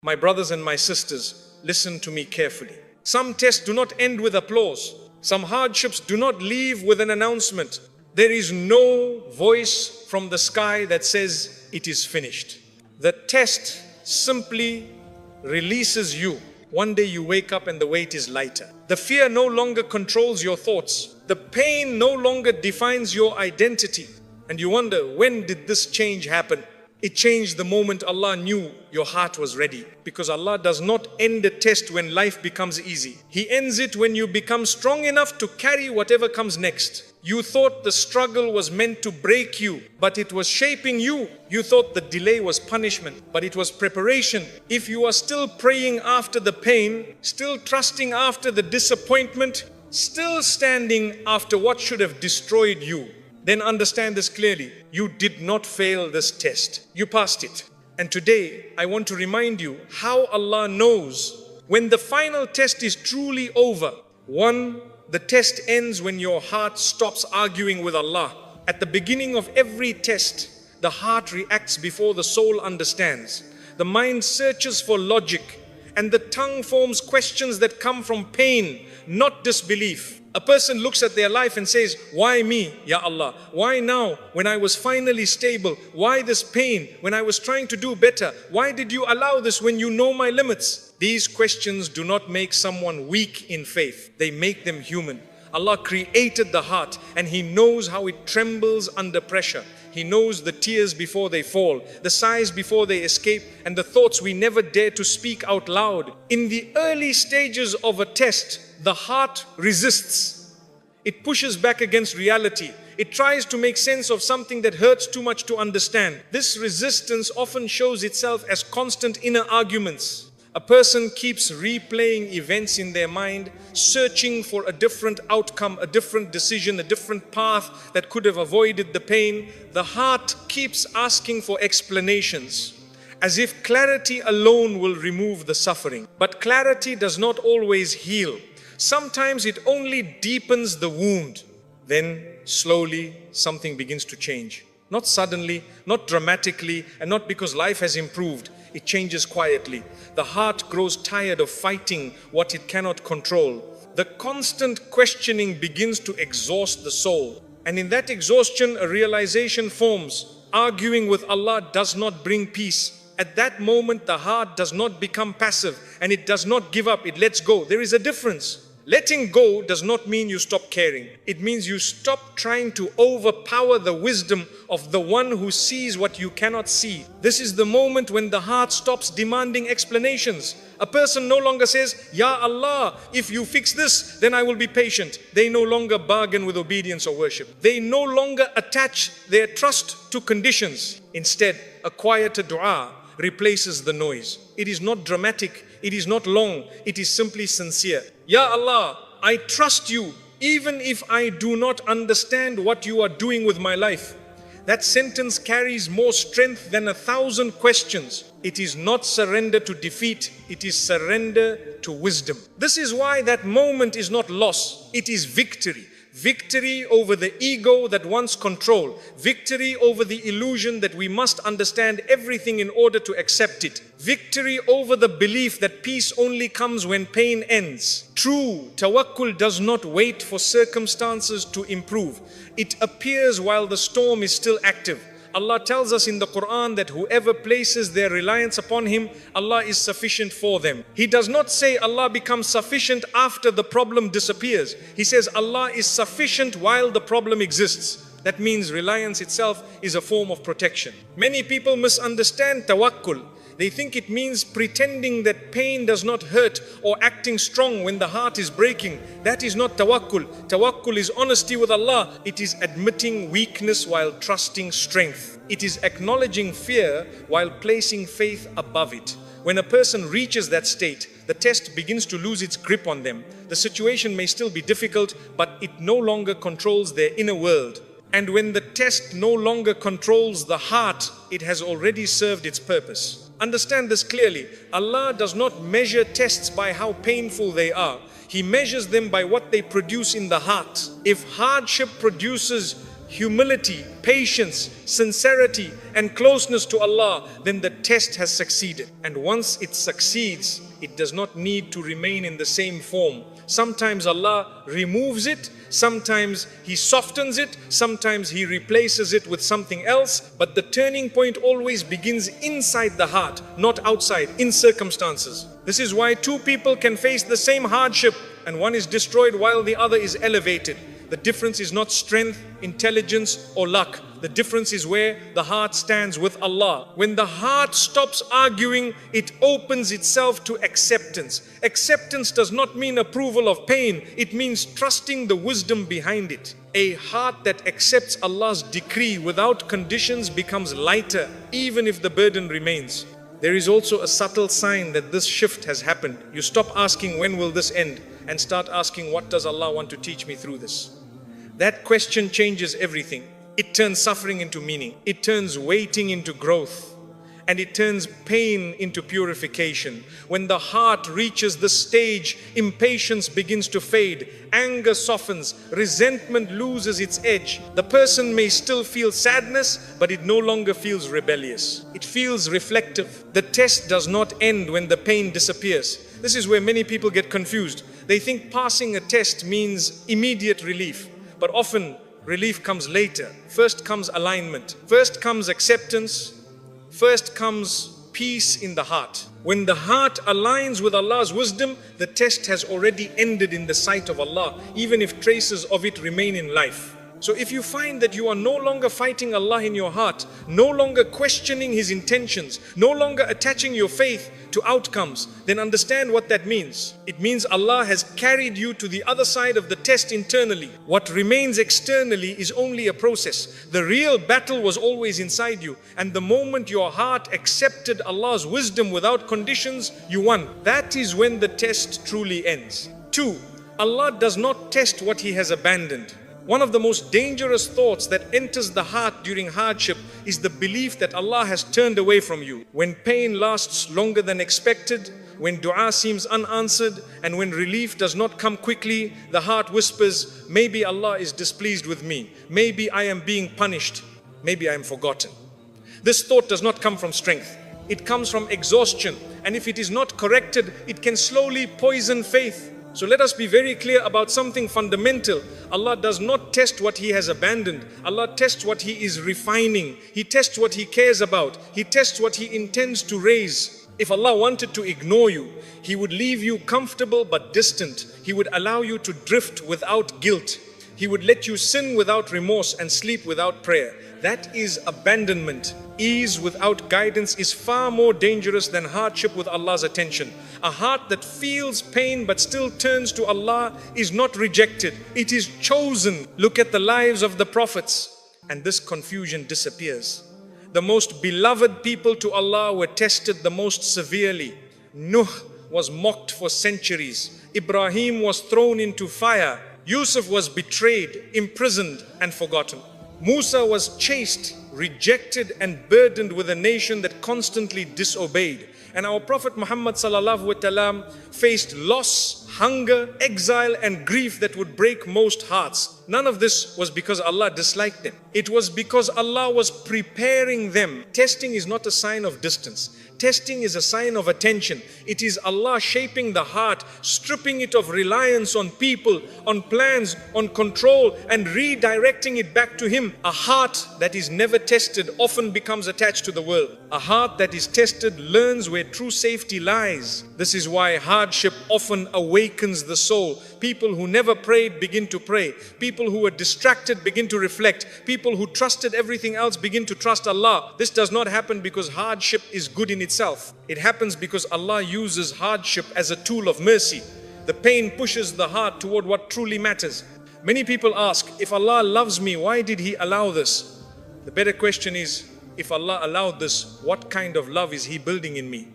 My brothers and my sisters, listen to me carefully. Some tests do not end with applause. Some hardships do not leave with an announcement. There is no voice from the sky that says it is finished. The test simply releases you. One day you wake up and the weight is lighter. The fear no longer controls your thoughts. The pain no longer defines your identity. And you wonder, when did this change happen? It changed the moment Allah knew your heart was ready. Because Allah does not end a test when life becomes easy. He ends it when you become strong enough to carry whatever comes next. You thought the struggle was meant to break you, but it was shaping you. You thought the delay was punishment, but it was preparation. If you are still praying after the pain, still trusting after the disappointment, still standing after what should have destroyed you, then understand this clearly. You did not fail this test. You passed it. And today, I want to remind you how Allah knows when the final test is truly over. One, the test ends when your heart stops arguing with Allah. At the beginning of every test, the heart reacts before the soul understands. The mind searches for logic, and the tongue forms questions that come from pain, not disbelief. A person looks at their life and says, why me, Ya Allah? Why now, when I was finally stable? Why this pain, when I was trying to do better? Why did you allow this when you know my limits? These questions do not make someone weak in faith. They make them human. Allah created the heart and He knows how it trembles under pressure. He knows the tears before they fall, the sighs before they escape, and the thoughts we never dare to speak out loud. In the early stages of a test, the heart resists. It pushes back against reality. It tries to make sense of something that hurts too much to understand. This resistance often shows itself as constant inner arguments. A person keeps replaying events in their mind, searching for a different outcome, a different decision, a different path that could have avoided the pain. The heart keeps asking for explanations, as if clarity alone will remove the suffering. But clarity does not always heal. Sometimes it only deepens the wound. Then slowly something begins to change. Not suddenly, not dramatically, and not because life has improved. It changes quietly. The heart grows tired of fighting what it cannot control. The constant questioning begins to exhaust the soul. And in that exhaustion, a realization forms. Arguing with Allah does not bring peace. At that moment, the heart does not become passive and it does not give up, it lets go. There is a difference. Letting go does not mean you stop caring. It means you stop trying to overpower the wisdom of the one who sees what you cannot see. This is the moment when the heart stops demanding explanations. A person no longer says, Ya Allah, if you fix this, then I will be patient. They no longer bargain with obedience or worship. They no longer attach their trust to conditions. Instead, a quieter dua replaces the noise. It is not dramatic. It is not long. It is simply sincere. Ya Allah, I trust you even if I do not understand what you are doing with my life. That sentence carries more strength than 1,000 questions. It is not surrender to defeat. It is surrender to wisdom. This is why that moment is not loss. It is victory. Victory over the ego that wants control. Victory over the illusion that we must understand everything in order to accept it. Victory over the belief that peace only comes when pain ends. True tawakkul does not wait for circumstances to improve. It appears while the storm is still active. Allah tells us in the Quran that whoever places their reliance upon Him, Allah is sufficient for them. He does not say Allah becomes sufficient after the problem disappears. He says Allah is sufficient while the problem exists. That means reliance itself is a form of protection. Many people misunderstand tawakkul. They think it means pretending that pain does not hurt or acting strong when the heart is breaking. That is not tawakkul. Tawakkul is honesty with Allah. It is admitting weakness while trusting strength. It is acknowledging fear while placing faith above it. When a person reaches that state, the test begins to lose its grip on them. The situation may still be difficult, but it no longer controls their inner world. And when the test no longer controls the heart, it has already served its purpose. Understand this clearly. Allah does not measure tests by how painful they are. He measures them by what they produce in the heart. If hardship produces humility, patience, sincerity, and closeness to Allah, then the test has succeeded. And once it succeeds, it does not need to remain in the same form. Sometimes Allah removes it, sometimes He softens it, sometimes He replaces it with something else. But the turning point always begins inside the heart, not outside, in circumstances. This is why two people can face the same hardship and one is destroyed while the other is elevated. The difference is not strength, intelligence, or luck. The difference is where the heart stands with Allah. When the heart stops arguing, it opens itself to acceptance. Acceptance does not mean approval of pain. It means trusting the wisdom behind it. A heart that accepts Allah's decree without conditions becomes lighter, even if the burden remains. There is also a subtle sign that this shift has happened. You stop asking, when will this end? And start asking, what does Allah want to teach me through this? That question changes everything. It turns suffering into meaning. It turns waiting into growth. And it turns pain into purification. When the heart reaches this stage, impatience begins to fade. Anger softens. Resentment loses its edge. The person may still feel sadness, but it no longer feels rebellious. It feels reflective. The test does not end when the pain disappears. This is where many people get confused. They think passing a test means immediate relief. But often, relief comes later. First comes alignment. First comes acceptance. First comes peace in the heart. When the heart aligns with Allah's wisdom, the test has already ended in the sight of Allah, even if traces of it remain in life. So if you find that you are no longer fighting Allah in your heart, no longer questioning His intentions, no longer attaching your faith to outcomes, then understand what that means. It means Allah has carried you to the other side of the test internally. What remains externally is only a process. The real battle was always inside you. And the moment your heart accepted Allah's wisdom without conditions, you won. That is when the test truly ends. 2. Allah does not test what He has abandoned. One of the most dangerous thoughts that enters the heart during hardship is the belief that Allah has turned away from you. When pain lasts longer than expected, when dua seems unanswered, and when relief does not come quickly, the heart whispers, maybe Allah is displeased with me. Maybe I am being punished. Maybe I am forgotten. This thought does not come from strength. It comes from exhaustion. And if it is not corrected, it can slowly poison faith. So let us be very clear about something fundamental. Allah does not test what He has abandoned. Allah tests what He is refining. He tests what He cares about. He tests what He intends to raise. If Allah wanted to ignore you, He would leave you comfortable but distant. He would allow you to drift without guilt. He would let you sin without remorse and sleep without prayer. That is abandonment. Ease without guidance is far more dangerous than hardship with Allah's attention. A heart that feels pain but still turns to Allah is not rejected. It is chosen. Look at the lives of the prophets, and this confusion disappears. The most beloved people to Allah were tested the most severely. Nuh was mocked for centuries. Ibrahim was thrown into fire. Yusuf was betrayed, imprisoned, and forgotten. Musa was chased, rejected, and burdened with a nation that constantly disobeyed. And our Prophet Muhammad ﷺ faced loss, hunger, exile, and grief that would break most hearts. None of this was because Allah disliked them. It was because Allah was preparing them. Testing is not a sign of distance. Testing is a sign of attention. It is Allah shaping the heart, stripping it of reliance on people, on plans, on control, and redirecting it back to Him. A heart that is never tested often becomes attached to the world. A heart that is tested learns where true safety lies. This is why hardship often awakens the soul. People who never prayed begin to pray. People who were distracted begin to reflect. People who trusted everything else begin to trust Allah. This does not happen because hardship is good in itself. It happens because Allah uses hardship as a tool of mercy. The pain pushes the heart toward what truly matters. Many people ask, if Allah loves me, why did He allow this? The better question is, if Allah allowed this, what kind of love is He building in me?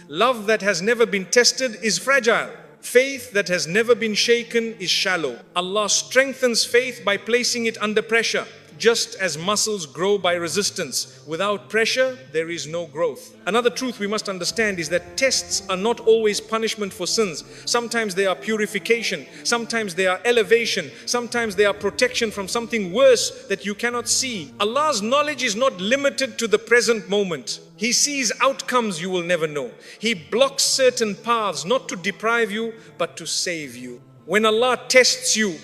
Love that has never been tested is fragile. Faith that has never been shaken is shallow. Allah strengthens faith by placing it under pressure. just as muscles grow by resistance. Without pressure, there is no growth. Another truth we must understand is that tests are not always punishment for sins. Sometimes they are purification, sometimes they are elevation, sometimes they are protection from something worse that you cannot see. Allah's knowledge is not limited to the present moment. He sees outcomes you will never know. He blocks certain paths not to deprive you, but to save you. When Allah tests you,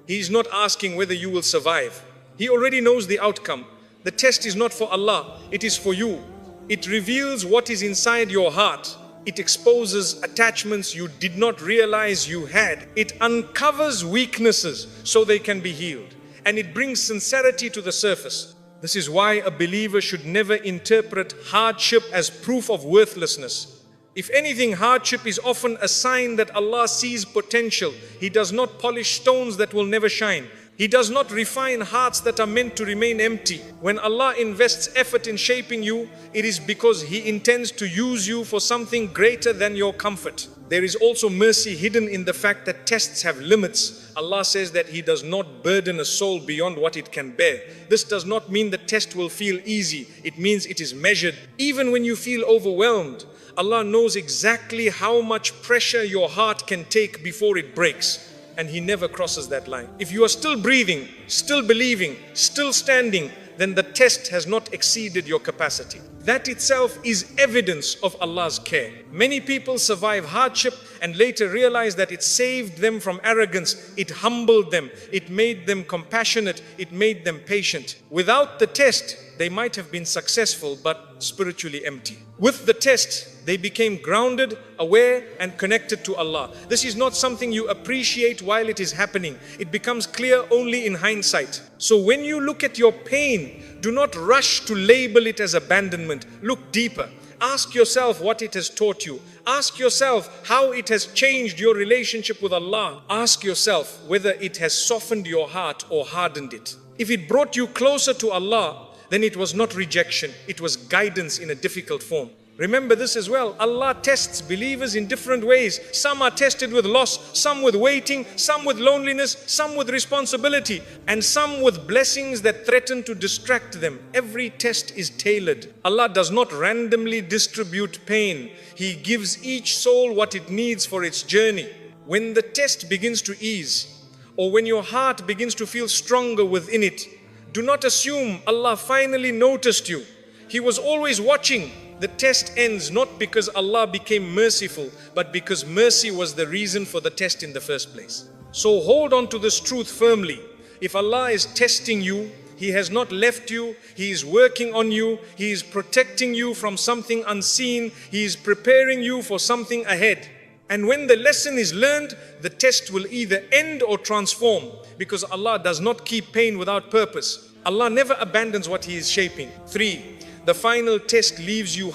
He is not asking whether you will survive. He already knows the outcome. The test is not for Allah, it is for you. It reveals what is inside your heart. It exposes attachments you did not realize you had. It uncovers weaknesses so they can be healed. And it brings sincerity to the surface. This is why a believer should never interpret hardship as proof of worthlessness. If anything, hardship is often a sign that Allah sees potential. He does not polish stones that will never shine. He does not refine hearts that are meant to remain empty. When Allah invests effort in shaping you, it is because He intends to use you for something greater than your comfort. There is also mercy hidden in the fact that tests have limits. Allah says that He does not burden a soul beyond what it can bear. This does not mean the test will feel easy. It means it is measured. Even when you feel overwhelmed, Allah knows exactly how much pressure your heart can take before it breaks. And He never crosses that line. If you are still breathing, still believing, still standing, then the test has not exceeded your capacity. That itself is evidence of Allah's care. Many people survive hardship and later realize that it saved them from arrogance, it humbled them, it made them compassionate, it made them patient. Without the test, they might have been successful but spiritually empty. With the test, they became grounded, aware, and connected to Allah. This is not something you appreciate while it is happening. It becomes clear only in hindsight. So when you look at your pain, do not rush to label it as abandonment. Look deeper. Ask yourself what it has taught you. Ask yourself how it has changed your relationship with Allah. Ask yourself whether it has softened your heart or hardened it. If it brought you closer to Allah, then it was not rejection, it was guidance in a difficult form. Remember this as well, Allah tests believers in different ways. Some are tested with loss, some with waiting, some with loneliness, some with responsibility, and some with blessings that threaten to distract them. Every test is tailored. Allah does not randomly distribute pain. He gives each soul what it needs for its journey. When the test begins to ease, or when your heart begins to feel stronger within it, do not assume Allah finally noticed you. He was always watching. The test ends not because Allah became merciful, but because mercy was the reason for the test in the first place. So hold on to this truth firmly. If Allah is testing you, He has not left you. He is working on you. He is protecting you from something unseen. He is preparing you for something ahead. And when the lesson is learned, the test will either end or transform, because Allah does not keep pain without purpose. Allah never abandons what He is shaping. 3. The final test leaves you